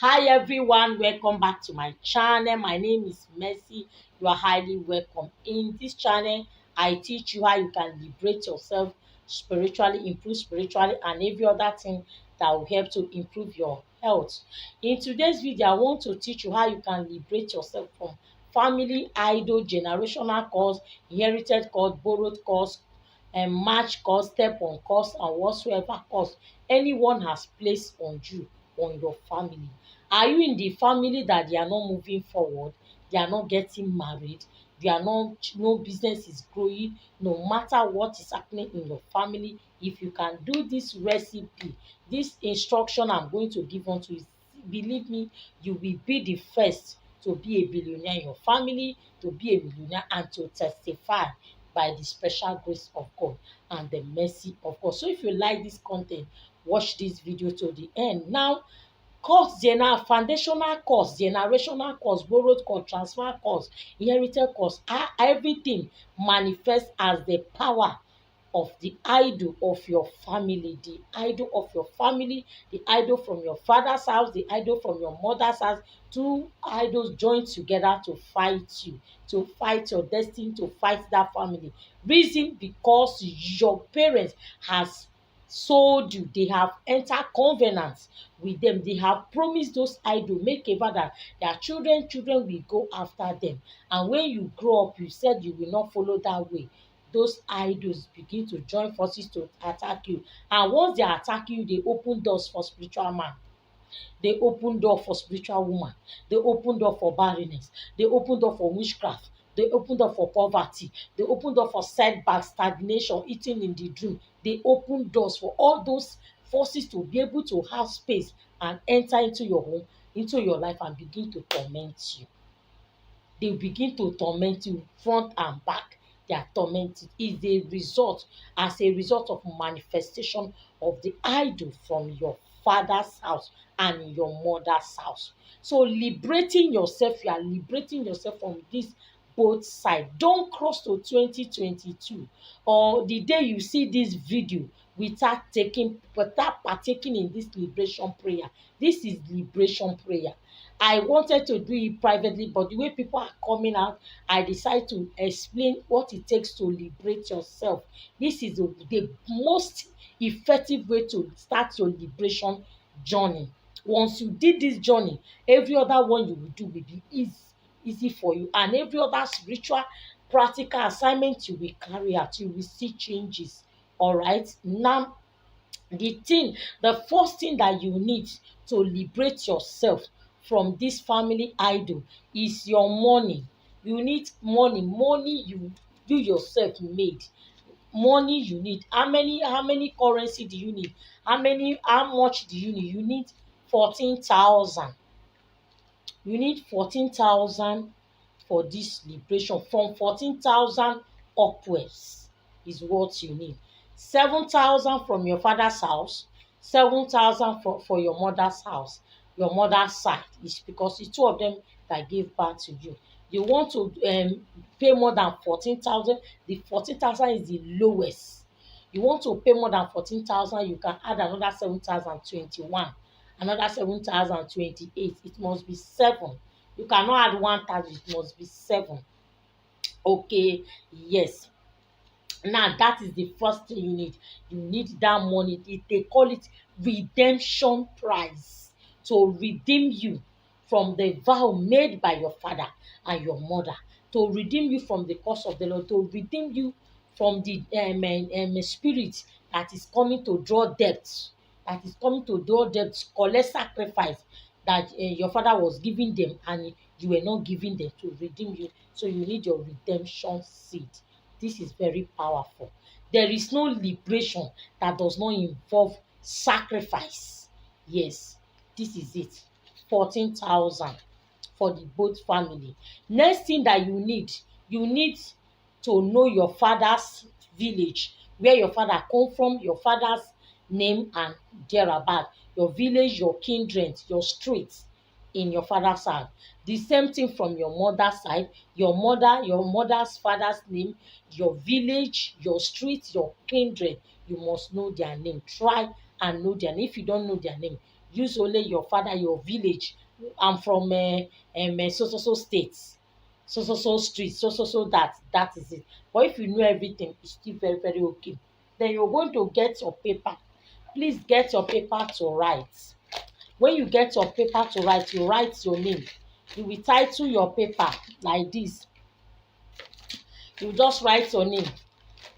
Hi everyone, welcome back to my channel. My name is Mercy. You are highly welcome. In this channel, I teach you how you can liberate yourself spiritually, improve spiritually, and every other thing that will help to improve your health. In today's video, I want to teach you how you can liberate yourself from family, idol, generational cause, inherited cause, borrowed cause, and match cause, step on cause, and whatsoever cause anyone has placed on you, on your family. Are you in the family that they are not moving forward, they are not getting married, they are not, no business is growing, no matter what is happening in your family? If you can do this recipe, this instruction I'm going to give unto you, believe me, you will be the first to be a billionaire in your family, to be a millionaire, and to testify by the special grace of God and the mercy of God. So if you like this content, watch this video to the end. Now, foundational course, generational course, borrowed course, transfer course, inherited course, everything manifests as the power of the idol of your family, the idol of your family, the idol from your father's house, the idol from your mother's house. Two idols join together to fight you, to fight your destiny, to fight that family. Reason because your parents has sold you, they have entered covenants with them, they have promised those idols, make a vow that their children will go after them, and when you grow up you said you will not follow that way. Those idols begin to join forces to attack you, and once they are attacking you, they open doors for spiritual man, they open door for spiritual woman, they open door for barrenness, they open door for witchcraft, they open door for poverty, they open door for setback, stagnation, eating in the dream. They open doors for all those forces to be able to have space and enter into your home, into your life, and begin to torment you. They begin to torment you front and back. They are tormented. Is a result, as a result of manifestation of the idol from your father's house and your mother's house. So liberating yourself, you are liberating yourself from this both side. Don't cross to 2022 or the day you see this video without partaking in this liberation prayer. This is liberation prayer. I wanted to do it privately, but the way people are coming out, I decided to explain what it takes to liberate yourself. This is the most effective way to start your liberation journey. Once you did this journey, every other one you will do will be easy for you, and every other spiritual practical assignment you will carry out, you will see changes. All right, now the first thing that you need to liberate yourself from this family idol is your money. You need money you yourself made. Money you need. How many currency do you need? How much do you need? You need 14,000. You need 14,000 for this liberation. From 14,000 upwards is what you need. 7,000 from your father's house, 7,000 for your mother's house. Your mother's side is because it's two of them that gave birth to you. You want to pay more than 14,000. The 14,000 is the lowest. You want to pay more than 14,000, you can add another 7,021, another 7,028. It must be 7. You cannot add 1,000, it must be 7. Okay, yes. Now that is the first thing you need. You need that money. They call it redemption price, to redeem you from the vow made by your father and your mother, to redeem you from the curse of the Lord, to redeem you from the spirit that is coming to draw debts, collect sacrifice that your father was giving them and you were not giving them, to redeem you. So you need your redemption seed. This is very powerful. There is no liberation that does not involve sacrifice. Yes, this is it. 14,000 for the both family. Next thing that you need to know your father's village, where your father come from, your father's name and thereabout, your village, your kindred, your streets in your father's house. The same thing from your mother's side, your mother's father's name, your village, your street, your kindred. You must know their name. Try and know their name. If you don't know their name, use only your father, your village. I'm from so so so state, so so so street, so so so that is it. But if you know everything, it's still very very okay. Then you're going to get your paper. Please get your paper to write. When you get your paper to write, you write your name. You will title your paper like this. You just write your name.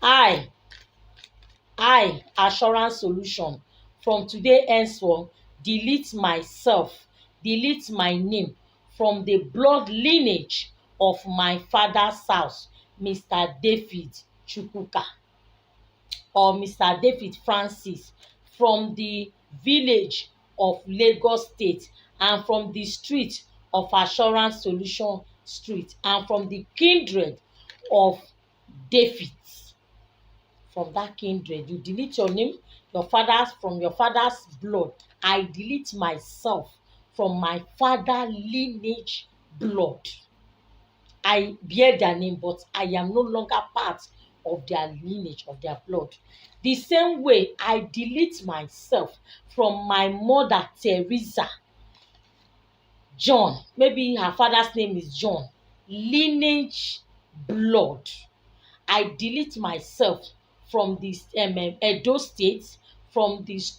I Assurance Solution, from today henceforth, delete myself, delete my name from the blood lineage of my father's house, Mr. David Chukwuka, or Mr. David Francis, from the village of Lagos State, and from the street of Assurance Solution Street, and from the kindred of David. From that kindred, you delete your name, from your father's blood. I delete myself from my father lineage blood. I bear their name, but I am no longer part of their lineage, of their blood. The same way, I delete myself from my mother Teresa John, maybe her father's name is John, lineage blood. I delete myself from this Edo State, from this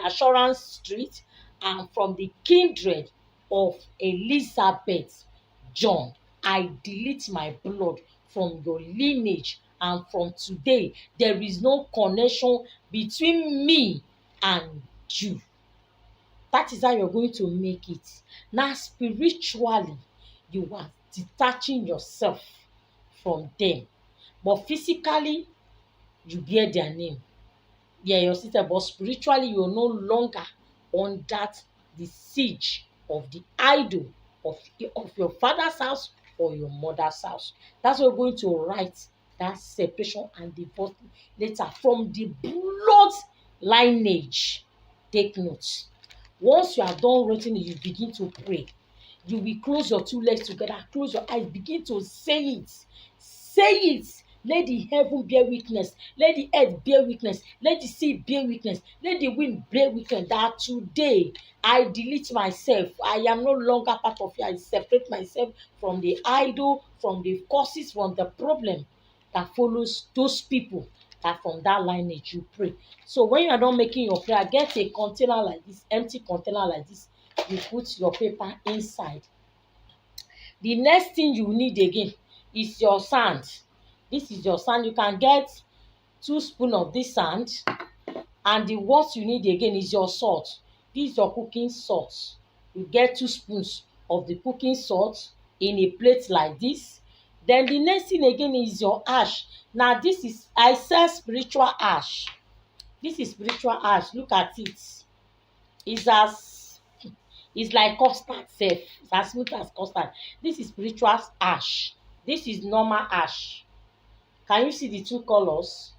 Assurance Street, and from the kindred of Elizabeth John. I delete my blood from your lineage, and from today, there is no connection between me and you. That is how you're going to make it. Now, spiritually, you are detaching yourself from them. But physically, you bear their name. Yeah, you're sister, but spiritually, you're no longer under the siege of the idol of your father's house or your mother's house. That's why we're going to write that separation and divorce later from the blood lineage. Take note. Once you are done writing it, you begin to pray. You will close your two legs together, close your eyes, begin to say it. Say it. Let the heaven bear witness. Let the earth bear witness. Let the sea bear witness. Let the wind bear witness that today I delete myself. I am no longer part of it. I separate myself from the idol, from the causes, from the problem that follows those people that from that lineage you pray. So when you are done making your prayer, get a container like this, empty container like this. You put your paper inside. The next thing you need again is your sand. This is your sand. You can get 2 spoons of this sand, and the what you need again is your salt. This is your cooking salt. You get 2 spoons of the cooking salt in a plate like this. Then the next thing again is your ash. Now this is, I sell spiritual ash. This is spiritual ash. Look at it. It's like custard sef. It's as smooth as custard. This is spiritual ash. This is normal ash. Can you see the 2 colors?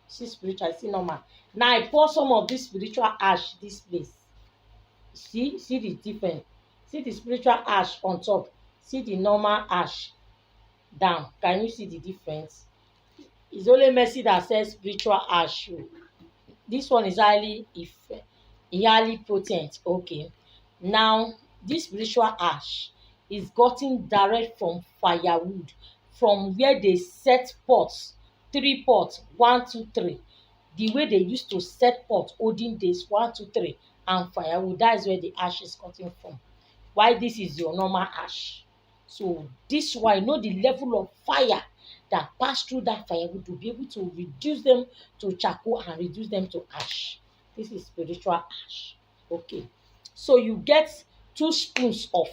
See spiritual, see normal. Now I pour some of this spiritual ash this place. See the difference. See the spiritual ash on top. See the normal ash down. Can you see the difference? It's only Mercy that says spiritual ash. This one is highly potent. Okay. Now this spiritual ash is gotten direct from firewood, from where they set pots, 3 pots, 1, 2, 3. The way they used to set pot olden days, 1, 2, 3, and firewood. That is where the ash is gotten from. Why this is your normal ash. So this one, know the level of fire that pass through that firewood to be able to reduce them to charcoal and reduce them to ash. This is spiritual ash. Okay. So you get 2 spoons of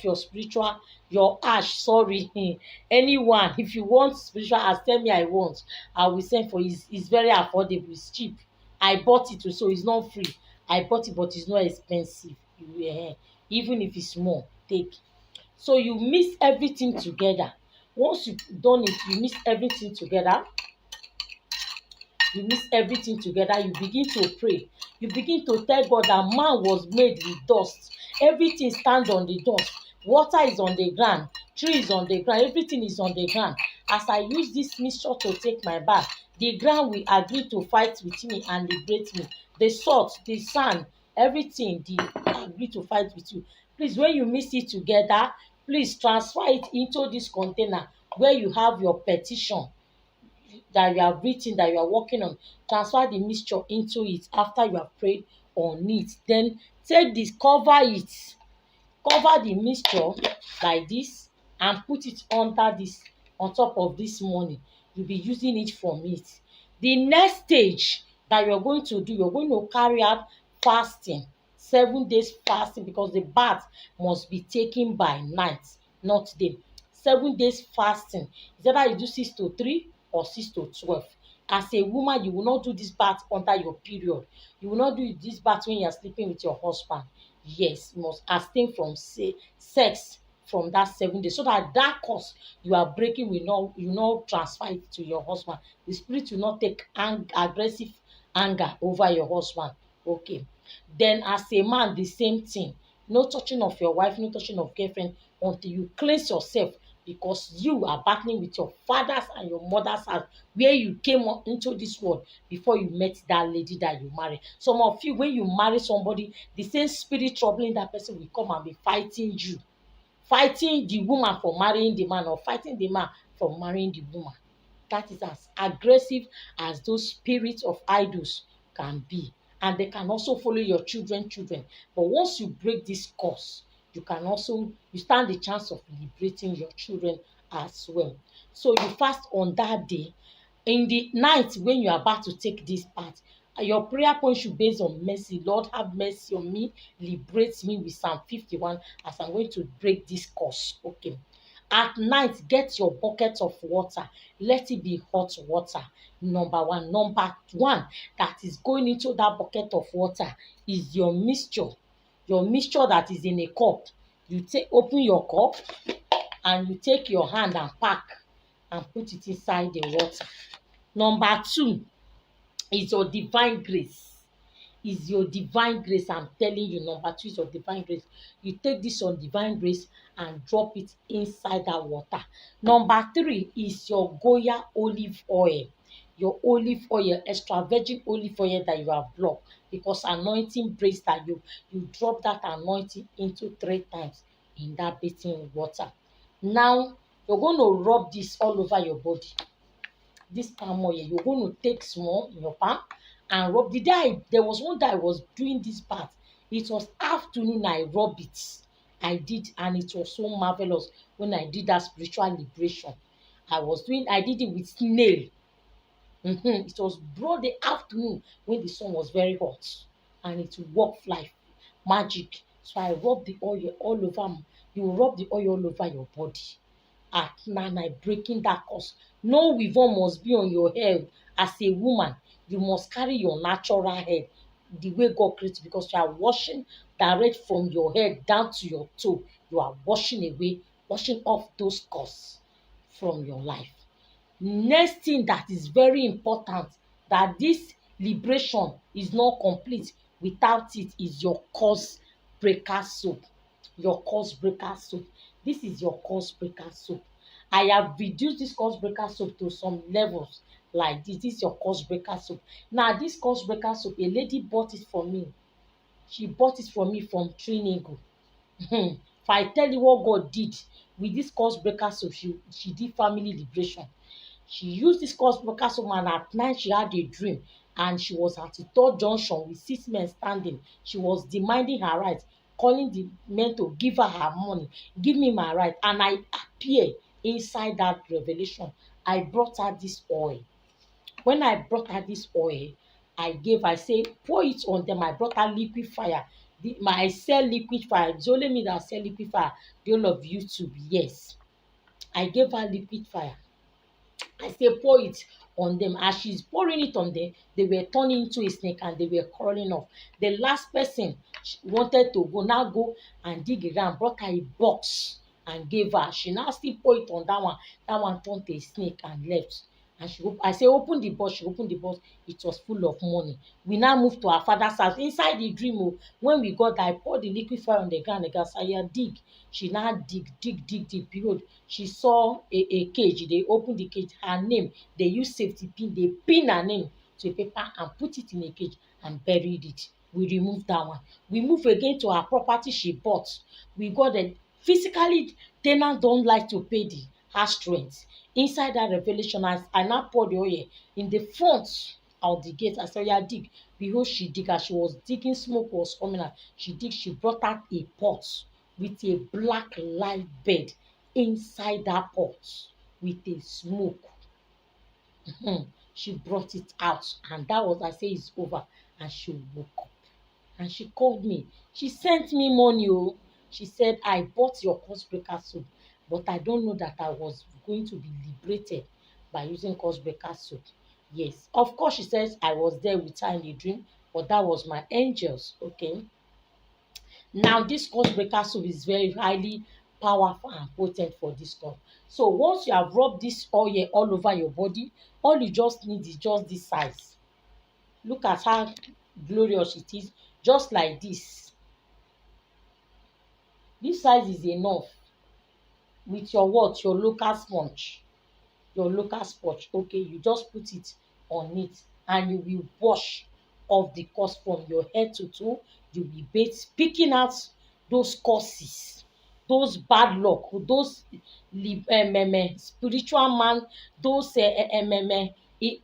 your ash, sorry. Anyone, if you want spiritual ash, tell me I want. I will send for it. It's very affordable, it's cheap. I bought it, so it's not free. I bought it, but it's not expensive. Even if it's small, take. So you mix everything together. Once you've done it, you mix everything together. You begin to pray. You begin to tell God that man was made with dust. Everything stands on the dust. Water is on the ground. Tree is on the ground. Everything is on the ground. As I use this mixture to take my bath, the ground will agree to fight with me and liberate me. The salt, the sand, everything they agree to fight with you. Please, when you mix it together, please transfer it into this container where you have your petition that you have written, that you are working on. Transfer the mixture into it after you have prayed on it. Then take this, cover the mixture like this and put it under this, on top of this money. You'll be using it from it. The next stage that you're going to do, you're going to carry out fasting, 7 days fasting, because the bath must be taken by night, not day. 7 days fasting. Is either you do 6 to 3 or 6 to 12. As a woman, you will not do this bath under your period. You will not do this bath when you are sleeping with your husband. Yes, you must abstain from sex from that 7 days, so that that curse you are breaking will not transfer it to your husband. The spirit will not take aggressive anger over your husband. Okay. Then as a man, the same thing. No touching of your wife, no touching of girlfriend until you cleanse yourself, because you are battling with your father's and your mother's house where you came into this world before you met that lady that you married. Some of you, when you marry somebody, the same spirit troubling that person will come and be fighting you, fighting the woman for marrying the man, or fighting the man for marrying the woman. That is as aggressive as those spirits of idols can be. And they can also follow your children. But once you break this curse, you stand the chance of liberating your children as well. So you fast on that day. In the night when you are about to take this part, your prayer point should be based on mercy. Lord, have mercy on me, liberate me with Psalm 51 as I'm going to break this curse. Okay. At night, get your bucket of water. Let it be hot water. Number one. Number one that is going into that bucket of water is your mixture. Your mixture that is in a cup. You open your cup and you take your hand and pack and put it inside the water. Number two is your divine grace. Is your divine grace. I'm telling you, number two is your divine grace. You take this on divine grace and drop it inside that water. Number three is your Goya olive oil. Your olive oil, extra virgin olive oil that you have blocked, because anointing breaks that you drop that anointing into 3 times in that bathing water. Now you're going to rub this all over your body. This palm oil, you're going to take small in your palm and rub. There was one day I was doing this bath. It was afternoon, I rub it. I did, and it was so marvelous when I did that spiritual liberation. I did it with snail. It was broad the afternoon when the sun was very hot, and it worked like magic. So I rubbed the oil all over. You rub the oil all over your body at night, breaking that curse. No weavon must be on your head. As a woman, you must carry your natural hair the way God created, because you are washing direct from your head down to your toe. You are washing off those curses from your life. Next thing that is very important, that this liberation is not complete without it, is your curse breaker soap. Your curse breaker soap. This is your curse breaker soap. I have reduced this curse breaker soap to some levels like this. This is your curse breaker soap. Now, this curse breaker soap, a lady bought it for me. She bought it for me from Trinidad. If I tell you what God did with this curse breaker soap, she did family liberation. She used this curse breaker soap, and at night she had a dream, and she was at the third junction with 6 men standing. She was demanding her right, calling the men to give her money. Give me my right. And I appear inside that revelation. I brought her this oil. When I brought her this oil, I say, pour it on them. I brought her liquid fire. I sell liquid fire. It's only me that sell liquid fire. The whole of YouTube, yes. I gave her liquid fire. I say, pour it on them. As she's pouring it on them, they were turning into a snake and they were crawling off. The last person wanted to go and dig around, brought her a box and gave her. She now still pour it on that one. That one turned to a snake and left. And I say, open the box. She opened the box. It was full of money. We now moved to our father's house. Inside the dream, when we got there, I poured the liquid fire on the ground. The gas, I dig. She now dig. Behold, she saw a cage. They opened the cage. Her name, they used safety pin. They pin her name to a paper and put it in a cage and buried it. We remove that one. We move again to her property she bought. We got the physically ten ant don't like to pay the house rent. Inside that revelation, I now pour the oil in the front of the gate. I said, "Yeah, dig." Behold, she dig. As she was digging, smoke was coming out. She dig. She brought out a pot with a black live bed inside that pot with a smoke. She brought it out, and that was, I say, it's over. And she woke up and she called me. She sent me money. Oh, she said, "I bought your Cosbreaker soap, but I don't know that I was going to be liberated by using Cosbreaker soap." Yes, of course, she says I was there with her in the dream, but that was my angels. Okay. Now, this Cosbreaker soap is very highly powerful and potent for this cause. So once you have rubbed this oil all over your body, all you just need is just this size. Look at how glorious it is, just like this. This size is enough with your what? Your local sponge. Your local sponge. Okay, you just put it on it and you will wash off the cause from your head to toe. You will bathe, picking out those causes, those bad luck, those spiritual man, those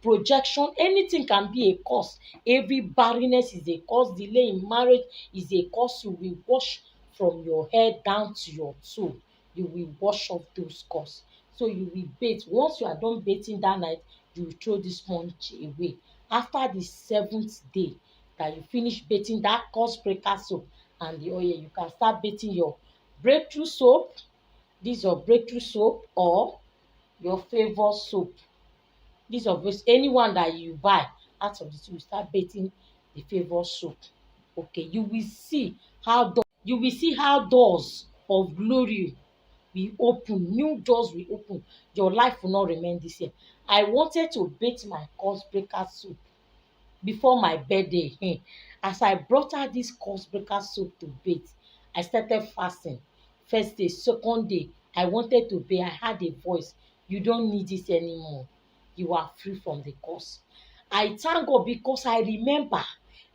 projection. Anything can be a cause. Every barrenness is a cause. Delay in marriage is a cause. You will wash from your head down to your toe. You will wash off those cause. So you will bathe. Once you are done bathing that night, you will throw this sponge away. After the 7th day that you finish bathing that Cosbreaker soap and the oil, you can start bathing your breakthrough soap. This is your breakthrough soap or your favor soap. This of which anyone that you buy out of the two, you start bathing the favor soap. Okay, you will see how doors of glory will open, new doors will open. Your life will not remain the same. I wanted to bath my Cosbreaker soap before my birthday. As I brought out this Cosbreaker soap to bathe, I started fasting. First day, second day, I wanted to bathe. I had a voice. "You don't need this anymore. You are free from the curse." I thank God because I remember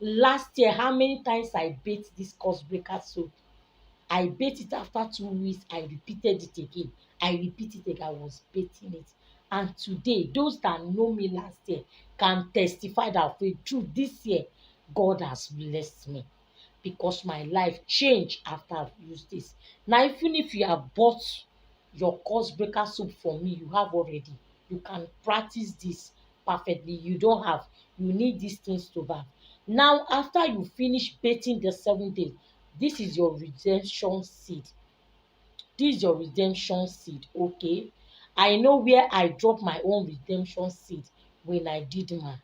last year how many times I bathed this Cosbreaker soap. I bathed it after 2 weeks. I repeated it again. I repeated it again. I was bathing it. And today, those that know me last year can testify that through this year, God has blessed me because my life changed after I've used this. Now, even if you have bought your Cosbreaker soap from me, you have already. You can practice this perfectly. You don't have. You need these things to buy. Now, after you finish bathing the 7 days, this is your redemption seed. This is your redemption seed. Okay. I know where I dropped my own redemption seed when I did mine.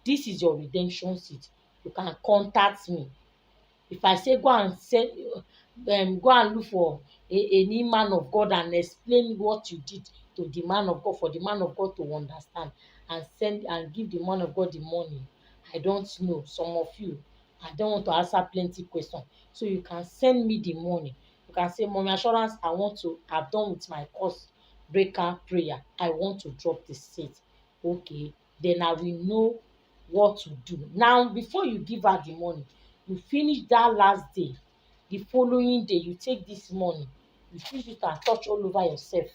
This is your redemption seed. You can contact me. If I say go and look for a new man of God and explain what you did to the man of God for the man of God to understand and send and give the man of God the money, I don't know. Some of you, I don't want to answer plenty questions. So you can send me the money. You can say, "Mommy Assurance, I want to have done with my course breaker prayer. I want to drop the seed." Okay, then I will know what to do. Now, before you give her the money, you finish that last day. The following day, you take this money, you finish it and touch all over yourself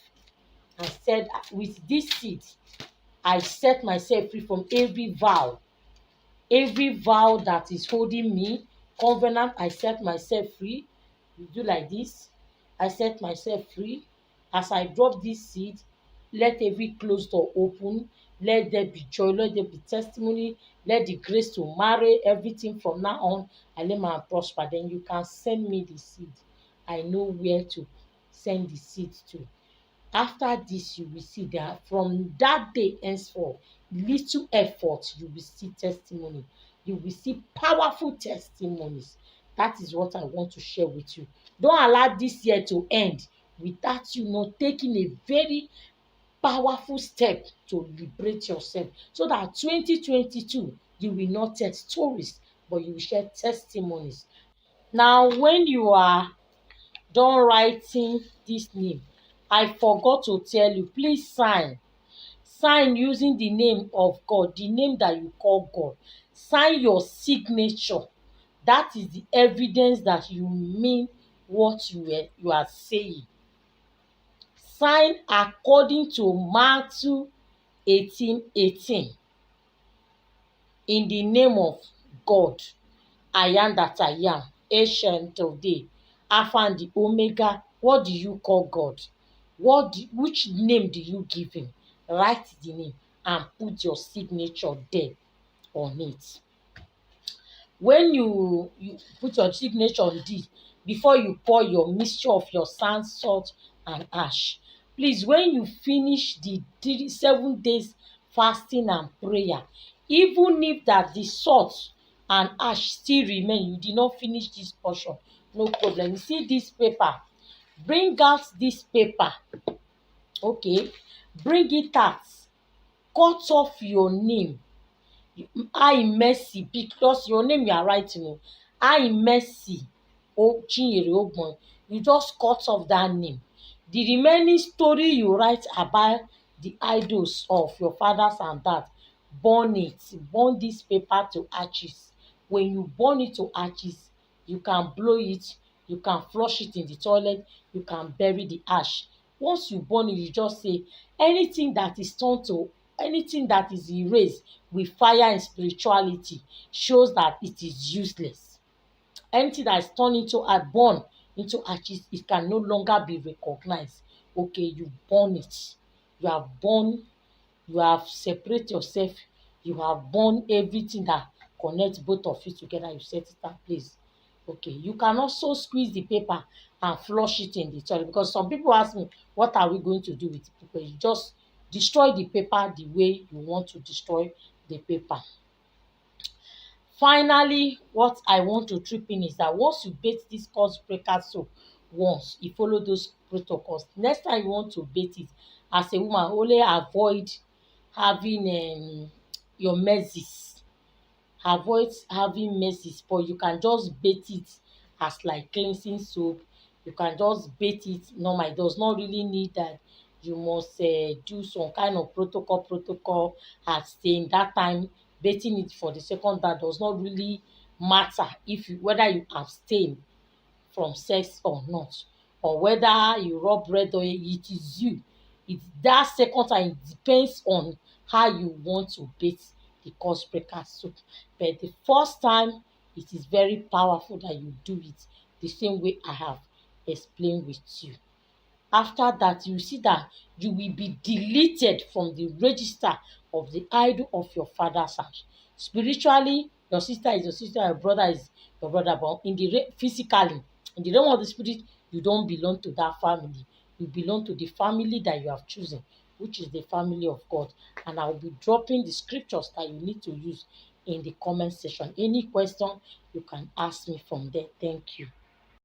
and said, "With this seed, I set myself free from every vow that is holding me, covenant. I set myself free." You do like this. I set myself free. As I drop this seed, let every closed door open. Let there be joy. Let there be testimony. Let the grace to marry everything from now on. I let my prosper. Then you can send me the seed. I know where to send the seed to. After this, you will see that from that day henceforth, little effort, you will see testimony. You will see powerful testimonies. That is what I want to share with you. Don't allow this year to end without you not taking a very powerful step to liberate yourself so that 2022 you will not tell stories but you will share testimonies. Now, when you are done writing this name, I forgot to tell you, please sign using the name of God, the name that you call God. Sign your signature That is the evidence that you mean what you are saying. Sign according to Matthew 18:18. In the name of God, I am that I am, ancient of day, Alpha and the Omega. What do you call God? Which name do you give him? Write the name and put your signature there on it. When you put your signature on this, before you pour your mixture of your sand, salt and ash, please, when you finish the 7 days fasting and prayer, even if that the salt and ash still remain, you did not finish this portion, no problem. You see this paper, bring out this paper, okay, bring it out, cut off your name, I Mercy, because your name you are writing o, I Mercy Chinyere Ogbon. You just cut off that name. The remaining story you write about the idols of your fathers and that, burn it. Burn this paper to ashes. When you burn it to ashes, you can blow it, you can flush it in the toilet, you can bury the ash. Once you burn it, you just say anything that is turned to, anything that is erased with fire and spirituality shows that it is useless. Anything that is turned into a burn into ashes, it can no longer be recognized. Okay, you burn it. You have burned, you have separated yourself, you have burned everything that connects both of you together, you set it in place. Okay, you can also squeeze the paper and flush it in the toilet, because some people ask me, what are we going to do with the paper? You just destroy the paper the way you want to destroy the paper. Finally, what I want to trip in is that once you bait this curse breaker soap once, you follow those protocols. Next time you want to bait it, as a woman, only avoid having your menses. Avoid having menses, but you can just bait it as like cleansing soap. You can just bait it normal. It does not really need that you must do some kind of protocol abstain. That time baiting it for the second that does not really matter if you, whether you abstain from sex or not, or whether you rub red oil, it is you. It's that second time, it depends on how you want to bait the curse breaker soap. But the first time, it is very powerful that you do it the same way I have explained with you. After that, you see that you will be deleted from the register of the idol of your father's house. Spiritually, your sister is your sister, your brother is your brother, but in the physically, in the realm of the spirit, you don't belong to that family. You belong to the family that you have chosen, which is the family of God. And I will be dropping the scriptures that you need to use in the comment section. Any question, you can ask me from there. Thank you.